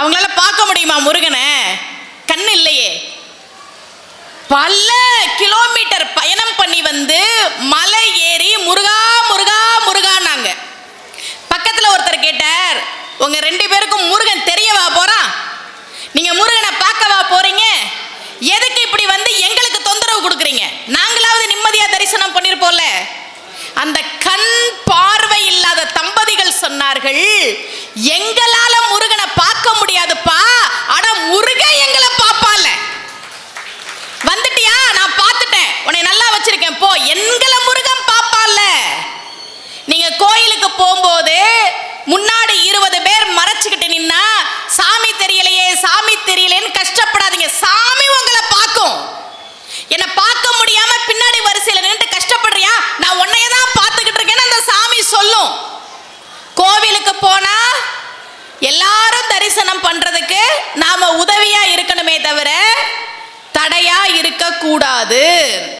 அவங்களால பார்க்க முடியுமா முருகனை? கண்ணு இல்லையே. பல கிலோமீட்டர் பயணம் பண்ணி வந்து மலை ஏறி முருகா முருகா முருகானாங்க. பக்கத்தில் ஒருத்தர் கேட்டார், உங்க 2 பேருக்கும் முருகன் தெரியவா போறான்? நீங்க முருகனை பார்க்கவா போறீங்க? எதுக்கு இப்படி வந்து எங்களுக்கு தொந்தரவு கொடுக்குறீங்க? நாங்களாவது நிம்மதியா தரிசனம் பண்ணிருப்போம்ல. அந்த கண் பார்வை இல்லாத தம்பதிகள் சொன்னார்கள், எங்களால முருகனை பார்க்க முடியாதுப்பா, ஆனா முருகன் எங்களை பாப்பால. வந்துட்டியா? நான் பார்த்துட்டேன், உன்னை நல்லா வச்சிருக்கேன், போ. எங்களை முருகன் பாப்பால. நீங்க கோயிலுக்கு போகும்போது முன்னாடி 20 பேர் மறைச்சுக்கிட்டு நின்னா சாமி தெரியலையே சாமி தெரியலேன்னு கஷ்டப்படாதீங்க. சாமி உங்களை பார்க்கும். என்னை பார்க்க முடியாம பின்னாடி வரிசையில் நின்று கஷ்டப்படுறியா? நான் உன்னைய தான் பார்த்துக்கிட்டு இருக்கேன்னு அந்த சாமி சொல்லும். கோவிலுக்கு போனா எல்லாரும் தரிசனம் பண்றதுக்கு நாம உதவியா இருக்கணுமே தவிர தடையா இருக்க கூடாது.